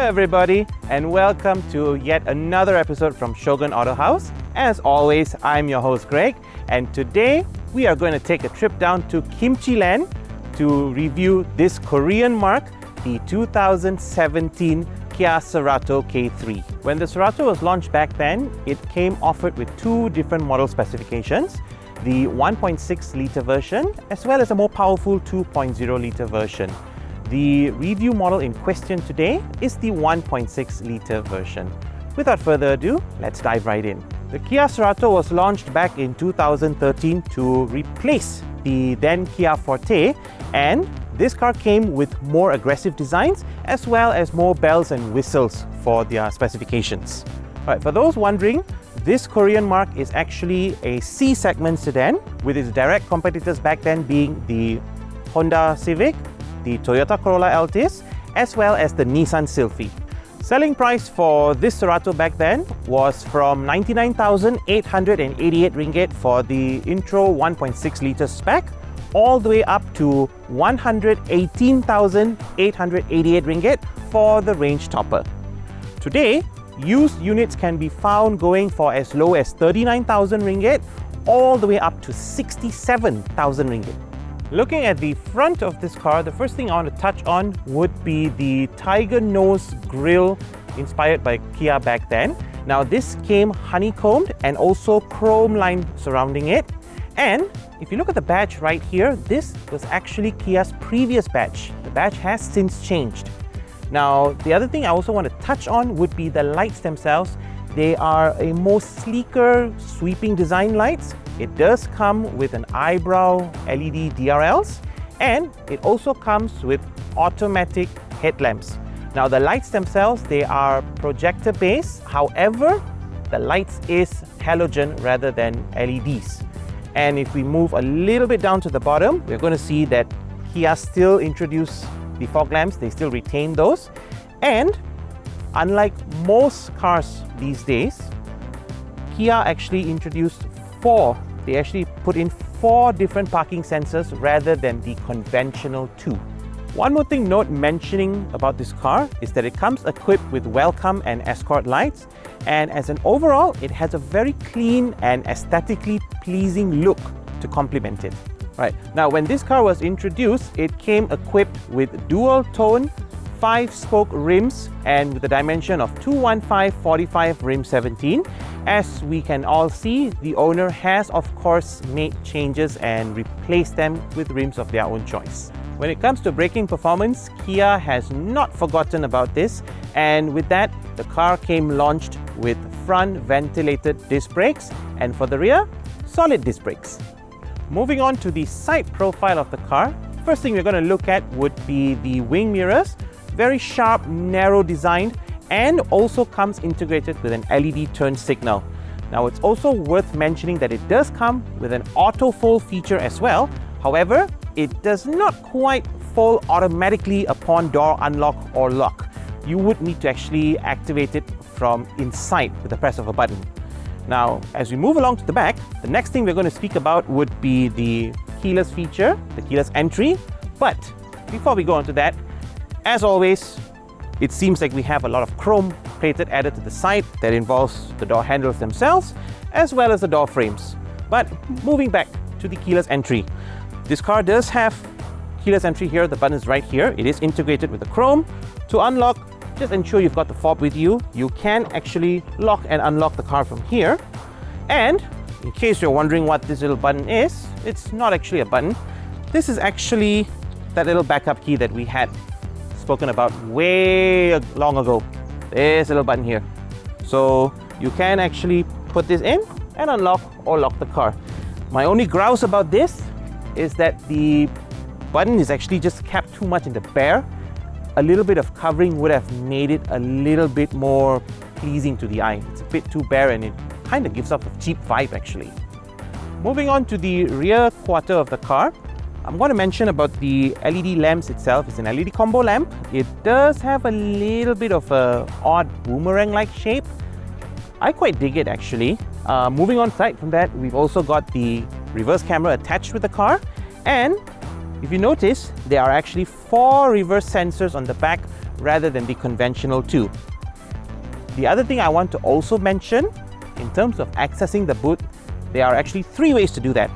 Hello everybody and welcome to yet another episode from Shogun Auto House. As always, I'm your host Greg, and today we are going to take a trip down to Kimchi Land to review this Korean mark, the 2017 Kia Cerato K3. When the Cerato was launched back then, it came offered with two different model specifications, the 1.6 litre version as well as a more powerful 2.0 litre version. The review model in question today is the 1.6 litre version. Without further ado, let's dive right in. The Kia Cerato was launched back in 2013 to replace the then Kia Forte, and this car came with more aggressive designs as well as more bells and whistles for their specifications. Alright, for those wondering, this Korean mark is actually a C-segment sedan, with its direct competitors back then being the Honda Civic, the Toyota Corolla Altis, as well as the Nissan Sylphy. Selling price for this Cerato back then was from 99,888 ringgit for the intro 1.6 litre spec, all the way up to 118,888 ringgit for the range topper. Today, used units can be found going for as low as 39,000 ringgit all the way up to 67,000 ringgit. Looking at the front of this car, the first thing I want to touch on would be the tiger nose grille inspired by Kia back then. Now this came honeycombed and also chrome line surrounding it. And if you look at the badge right here, this was actually Kia's previous badge. The badge has since changed. Now the other thing I also want to touch on would be the lights themselves. They are a more sleeker, sweeping design lights. It does come with an eyebrow LED DRLs, and it also comes with automatic headlamps. Now the lights themselves, they are projector based. However, the lights is halogen rather than LEDs. And if we move a little bit down to the bottom, we're going to see that Kia still introduced the fog lamps. They still retain those. And unlike most cars these days, Kia actually introduced they actually put in 4 different parking sensors rather than the conventional 2. One more thing note mentioning about this car is that it comes equipped with welcome and escort lights, and as an overall, it has a very clean and aesthetically pleasing look to complement it. Right, now when this car was introduced, it came equipped with dual tone 5-spoke rims and with a dimension of 215/45 rim 17. As we can all see, the owner has of course made changes and replaced them with rims of their own choice. When it comes to braking performance, Kia has not forgotten about this, and with that, the car came launched with front ventilated disc brakes, and for the rear, solid disc brakes. Moving on to the side profile of the car, first thing we're going to look at would be the wing mirrors. Very sharp, narrow designed, and also comes integrated with an LED turn signal. Now it's also worth mentioning that it does come with an auto fold feature as well. However, it does not quite fold automatically upon door unlock or lock. You would need to actually activate it from inside with the press of a button. Now, as we move along to the back, the next thing we're going to speak about would be the keyless feature, the keyless entry. But before we go on to that, as always, it seems like we have a lot of chrome plated added to the side that involves the door handles themselves as well as the door frames. But moving back to the keyless entry, this car does have keyless entry here. The button is right here. It is integrated with the chrome. To unlock, just ensure you've got the fob with you. You can actually lock and unlock the car from here. And in case you're wondering what this little button is, it's not actually a button. This is actually that little backup key that we had spoken about way long ago. There's a little button here. So you can actually put this in and unlock or lock the car. My only grouse about this is that the button is actually just kept too much in the bare. A little bit of covering would have made it a little bit more pleasing to the eye. It's a bit too bare and it kind of gives off a cheap vibe actually. Moving on to the rear quarter of the car, I'm going to mention about the LED lamps itself. It's an LED combo lamp. It does have a little bit of a odd boomerang-like shape. I quite dig it actually. Moving on aside from that, we've also got the reverse camera attached with the car, and if you notice, there are actually 4 reverse sensors on the back rather than the conventional 2. The other thing I want to also mention, in terms of accessing the boot, there are actually 3 ways to do that.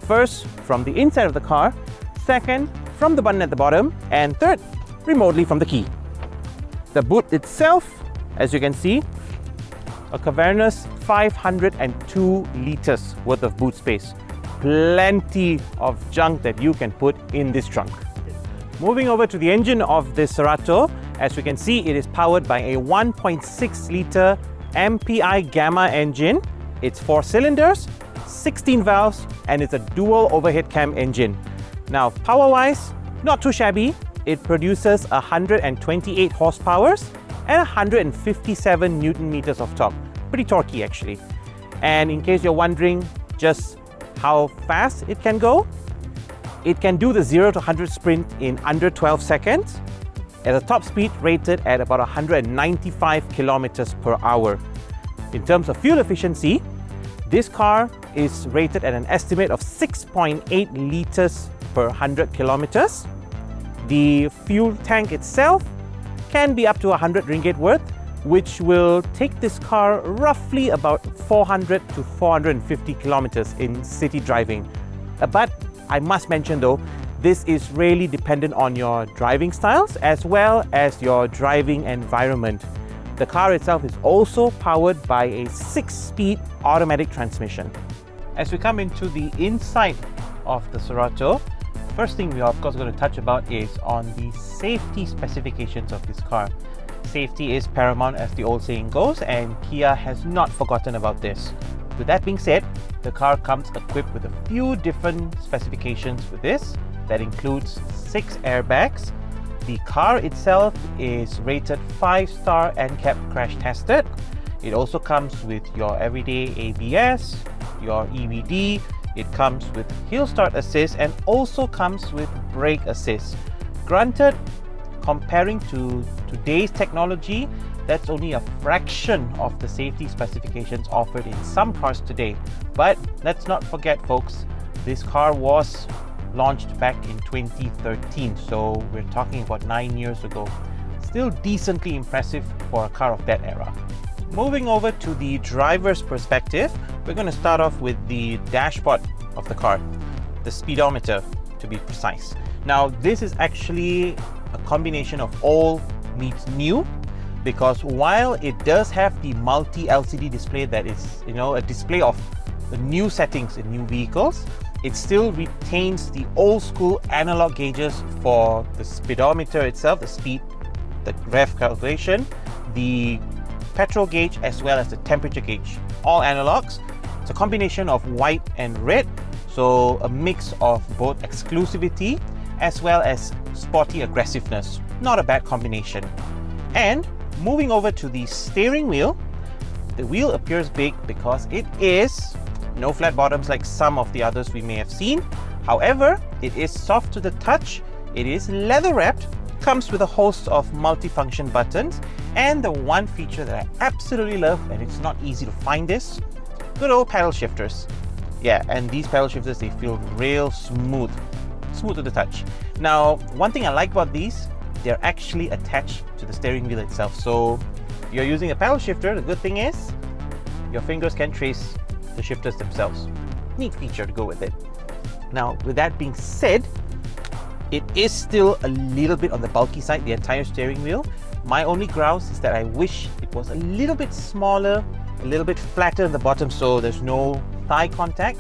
First, from the inside of the car. Second, from the button at the bottom. And third, remotely from the key. The boot itself, as you can see, a cavernous 502 liters worth of boot space. Plenty of junk that you can put in this trunk. Moving over to the engine of this Cerato, as you can see, it is powered by a 1.6 litre MPI Gamma engine. It's 4 cylinders, 16 valves, and it's a dual overhead cam engine. Now, power-wise, not too shabby. It produces 128 horsepower and 157 Newton meters of torque. Pretty torquey actually. And in case you're wondering just how fast it can go, it can do the 0 to 100 sprint in under 12 seconds at a top speed rated at about 195 kilometers per hour. In terms of fuel efficiency, this car is rated at an estimate of 6.8 liters per 100 kilometers. The fuel tank itself can be up to 100 ringgit worth, which will take this car roughly about 400 to 450 kilometers in city driving. But I must mention though, this is really dependent on your driving styles as well as your driving environment. The car itself is also powered by a 6-speed automatic transmission. As we come into the inside of the Cerato, first thing we are of course going to touch about is on the safety specifications of this car. Safety is paramount, as the old saying goes, and Kia has not forgotten about this. With that being said, the car comes equipped with a few different specifications with this. That includes 6 airbags. The car itself is rated 5-star NCAP crash tested. It also comes with your everyday ABS, your EBD. It comes with hill start assist and also comes with brake assist. Granted, comparing to today's technology, that's only a fraction of the safety specifications offered in some cars today. But let's not forget folks, this car was launched back in 2013, so we're talking about 9 years ago. Still decently impressive for a car of that era. Moving over to the driver's perspective, we're going to start off with the dashboard of the car, the speedometer to be precise. Now this is actually a combination of old meets new, because while it does have the multi-LCD display that is, a display of the new settings in new vehicles, it still retains the old school analog gauges for the speedometer itself, the speed, the rev calculation, the petrol gauge, as well as the temperature gauge, all analogs. It's a combination of white and red, so a mix of both exclusivity as well as sporty aggressiveness. Not a bad combination. And moving over to the steering wheel, the wheel appears big because it is no flat bottoms like some of the others we may have seen. However, it is soft to the touch, it is leather wrapped, comes with a host of multifunction buttons, and the one feature that I absolutely love, and it's not easy to find this, good old paddle shifters. Yeah, and these paddle shifters, they feel real smooth to the touch. Now, one thing I like about these, they're actually attached to the steering wheel itself. So if you're using a paddle shifter, the good thing is your fingers can trace the shifters themselves. Neat feature to go with it. Now, with that being said, it is still a little bit on the bulky side, the entire steering wheel. My only grouse is that I wish it was a little bit smaller, a little bit flatter in the bottom so there's no thigh contact,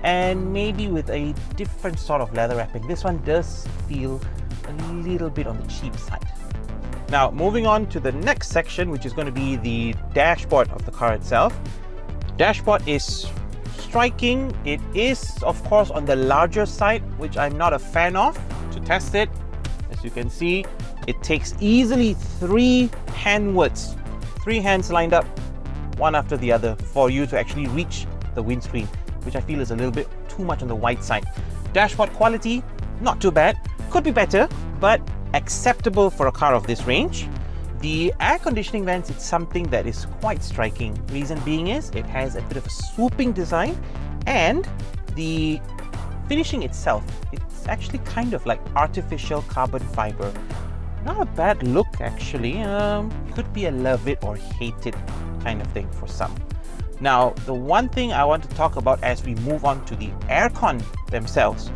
and maybe with a different sort of leather wrapping. This one does feel a little bit on the cheap side. Now, moving on to the next section, which is going to be the dashboard of the car itself. Dashboard is striking. It is, of course, on the larger side, which I'm not a fan of. To test it, as you can see, it takes easily 3 handwards, 3 hands lined up, one after the other, for you to actually reach the windscreen, which I feel is a little bit too much on the wide side. Dashboard quality, not too bad. Could be better, but acceptable for a car of this range. The air conditioning vents, it's something that is quite striking. Reason being is it has a bit of a swooping design, and the finishing itself, it's actually kind of like artificial carbon fiber. Not a bad look actually. Could be a love it or hate it kind of thing for some. Now, the one thing I want to talk about as we move on to the aircon themselves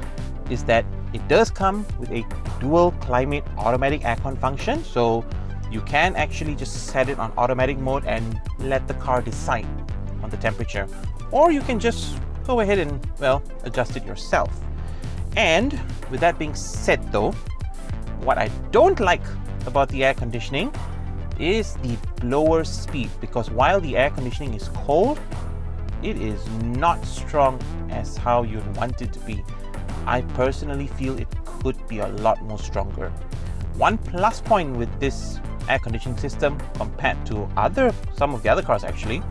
is that it does come with a dual climate automatic aircon function. So you can actually just set it on automatic mode and let the car decide on the temperature. Or you can just go ahead and, well, adjust it yourself. And with that being said though, what I don't like about the air conditioning is the blower speed, because while the air conditioning is cold, it is not strong as how you'd want it to be. I personally feel it could be a lot more stronger. One plus point with this air conditioning system compared to some of the other cars actually,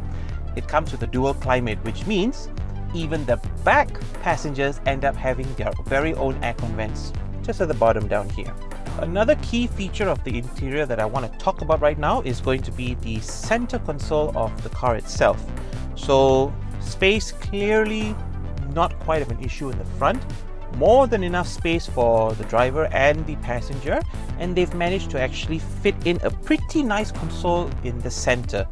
it comes with a dual climate, which means even the back passengers end up having their very own aircon vents just at the bottom down here. Another key feature of the interior that I want to talk about right now is going to be the center console of the car itself. So space clearly not quite of an issue in the front, more than enough space for the driver and the passenger, and they've managed to actually fit in a pretty nice console in the center.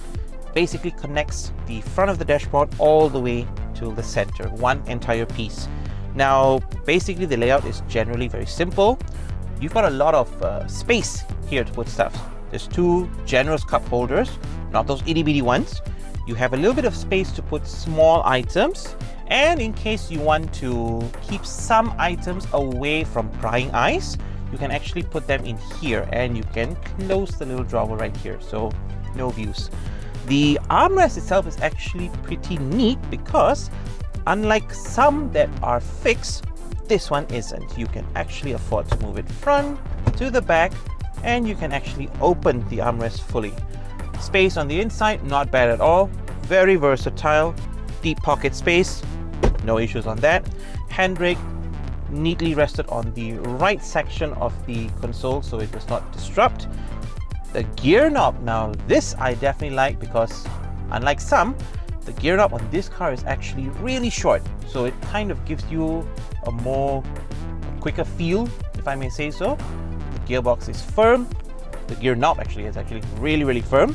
Basically connects the front of the dashboard all the way to the center, one entire piece. Now basically the layout is generally very simple. You've got a lot of space here to put stuff. There's two generous cup holders, not those itty bitty ones. You have a little bit of space to put small items, and in case you want to keep some items away from prying eyes, you can actually put them in here, and you can close the little drawer right here, so no views. The armrest itself is actually pretty neat because unlike some that are fixed, this one isn't. You can actually afford to move it front to the back, and you can actually open the armrest fully. Space on the inside, not bad at all. Very versatile. Deep pocket space, no issues on that. Handbrake neatly rested on the right section of the console so it does not disrupt. The gear knob, now this I definitely like because unlike some, the gear knob on this car is actually really short, so it kind of gives you a quicker feel, if I may say so. The gearbox is firm. The gear knob actually is really firm.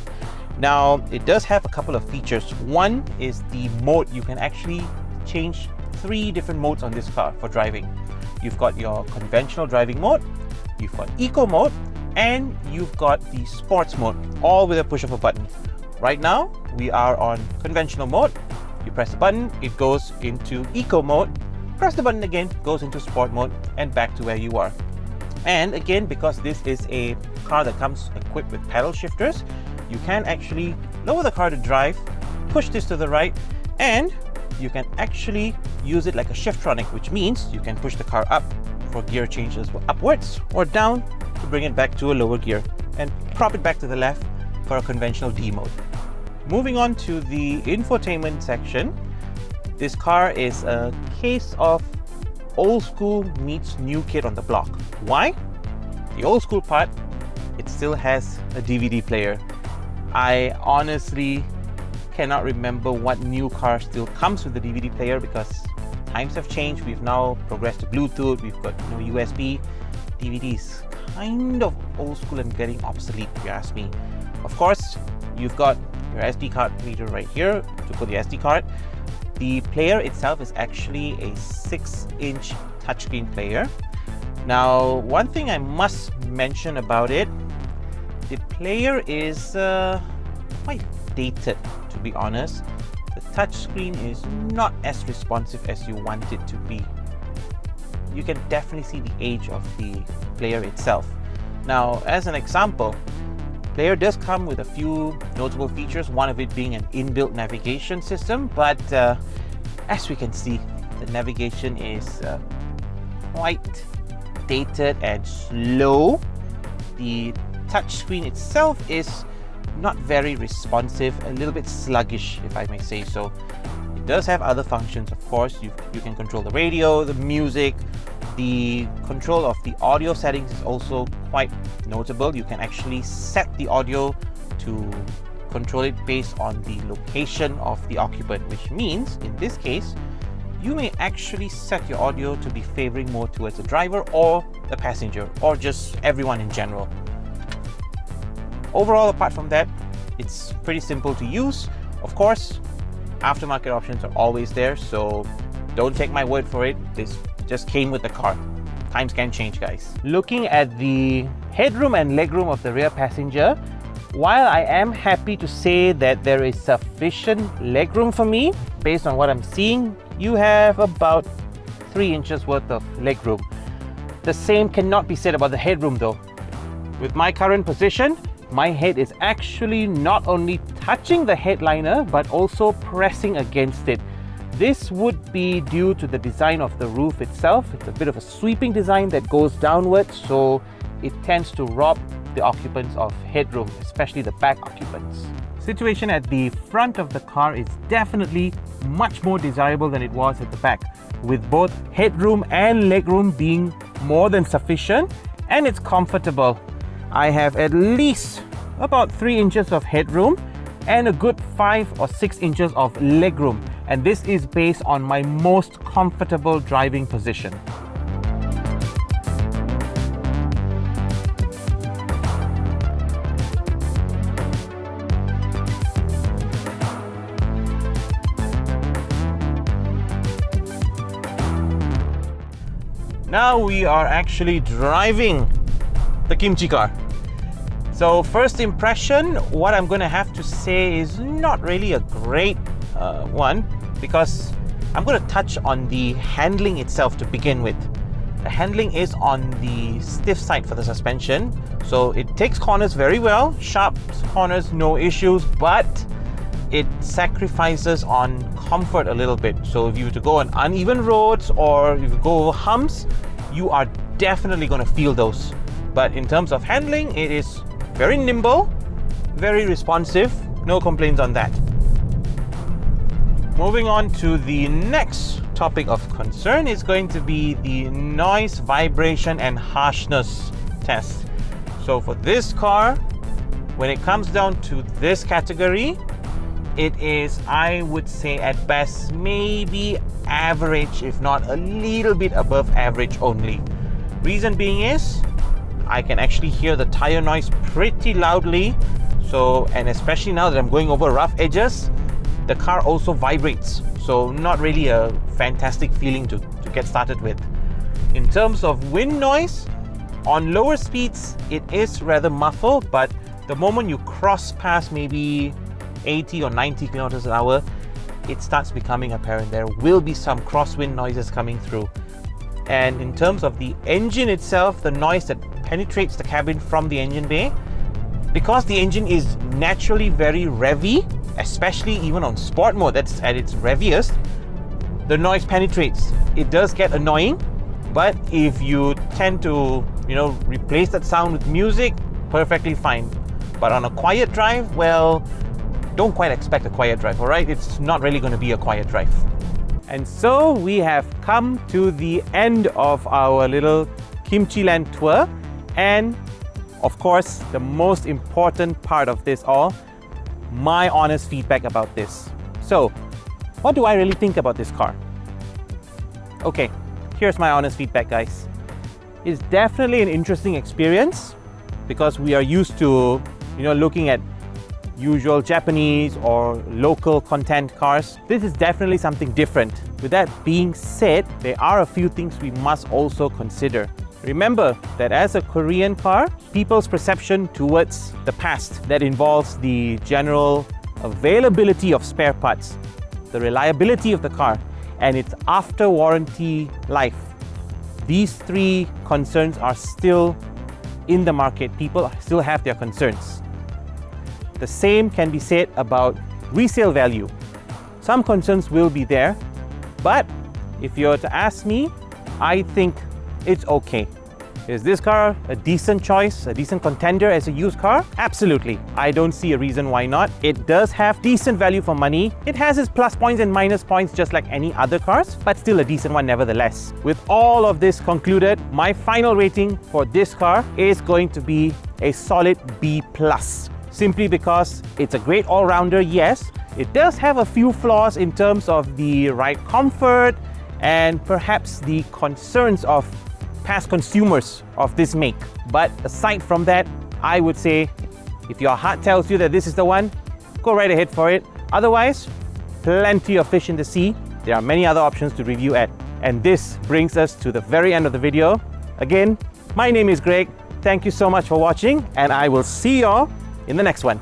Now it does have a couple of features. One is the mode. You can actually change 3 different modes on this car for driving. You've got your conventional driving mode, you've got eco mode, and you've got the sports mode, all with a push of a button. Right now we are on conventional mode. You press the button, it goes into eco mode. Press the button again, goes into sport mode, and back to where you are. And again, because this is a car that comes equipped with pedal shifters, you can actually lower the car to drive, push this to the right, and you can actually use it like a Shiftronic, which means you can push the car up for gear changes upwards or down to bring it back to a lower gear, and prop it back to the left for a conventional D mode. Moving on to the infotainment section, this car is a case of old school meets new kid on the block. Why? The old school part, it still has a DVD player. I honestly cannot remember what new car still comes with the DVD player because times have changed. We've now progressed to Bluetooth, we've got USB. DVDs kind of old school and getting obsolete if you ask me. Of course, you've got your SD card reader right here to put the SD card. The player itself is actually a 6-inch touchscreen player. Now, one thing I must mention about it, the player is quite dated, to be honest. The touchscreen is not as responsive as you want it to be. You can definitely see the age of the player itself. Now, as an example, player does come with a few notable features, one of it being an inbuilt navigation system, but as we can see, the navigation is quite dated and slow. The touchscreen itself is not very responsive, a little bit sluggish, if I may say so. It does have other functions, of course. You can control the radio, the music. The control of the audio settings is also quite notable. You can actually set the audio to control it based on the location of the occupant, which means in this case you may actually set your audio to be favoring more towards the driver or the passenger or just everyone in general. overall, apart from that, it's pretty simple to use. Of course, aftermarket options are always there, so don't take my word for it. This just came with the car. Times can change, guys. Looking at the headroom and legroom of the rear passenger, while I am happy to say that there is sufficient legroom for me, based on what I'm seeing, you have about 3 inches worth of legroom. The same cannot be said about the headroom though. With my current position, my head is actually not only touching the headliner, but also pressing against it. This would be due to the design of the roof itself. It's a bit of a sweeping design that goes downwards, so it tends to rob the occupants of headroom, especially the back occupants. Situation at the front of the car is definitely much more desirable than it was at the back, with both headroom and legroom being more than sufficient, and it's comfortable. I have at least about 3 inches of headroom and a good 5 or 6 inches of legroom, and this is based on my most comfortable driving position. Now we are actually driving the kimchi car. So first impression, what I'm going to have to say is not really a great one, because I'm going to touch on the handling itself to begin with. The handling is on the stiff side for the suspension, so it takes corners very well, sharp corners, no issues, but it sacrifices on comfort a little bit. So if you were to go on uneven roads or if you go over humps, you are definitely going to feel those. But in terms of handling, it is very nimble, very responsive, no complaints on that. Moving on to the next topic of concern is going to be the noise, vibration and harshness test. So for this car, when it comes down to this category, it is, I would say at best, maybe average, if not a little bit above average only. Reason being is, I can actually hear the tire noise pretty loudly. So, and especially now that I'm going over rough edges, the car also vibrates. So not really a fantastic feeling to get started with. In terms of wind noise, on lower speeds, it is rather muffled, but the moment you cross past maybe 80 or 90 kilometers an hour, it starts becoming apparent. There will be some crosswind noises coming through. And in terms of the engine itself, the noise that penetrates the cabin from the engine bay, because the engine is naturally very revvy, especially even on sport mode, that's at its revviest, the noise penetrates. It does get annoying, but if you tend to, replace that sound with music, perfectly fine. But on a quiet drive, well, don't quite expect a quiet drive, all right? It's not really going to be a quiet drive. And so we have come to the end of our little Kimchi Land tour. And of course, the most important part of this all, my honest feedback about this. So, what do I really think about this car? Okay, here's my honest feedback, guys. It's definitely an interesting experience because we are used to, looking at usual Japanese or local content cars. This is definitely something different. With that being said, there are a few things we must also consider. Remember that as a Korean car, people's perception towards the past that involves the general availability of spare parts, the reliability of the car, and its after warranty life. These three concerns are still in the market. People still have their concerns. The same can be said about resale value. Some concerns will be there, but if you were to ask me, I think it's okay. Is this car a decent choice, a decent contender as a used car? Absolutely. I don't see a reason why not. It does have decent value for money. It has its plus points and minus points just like any other cars, but still a decent one nevertheless. With all of this concluded, my final rating for this car is going to be a solid B+. Simply because it's a great all-rounder, yes. It does have a few flaws in terms of the ride comfort and perhaps the concerns of past consumers of this make. But aside from that, I would say If your heart tells you that this is the one, go right ahead for it. Otherwise, plenty of fish in the sea. There are many other options to review at. And this brings us to the very end of the video. Again, my name is Greg. Thank you so much for watching, and I will see you all in the next one.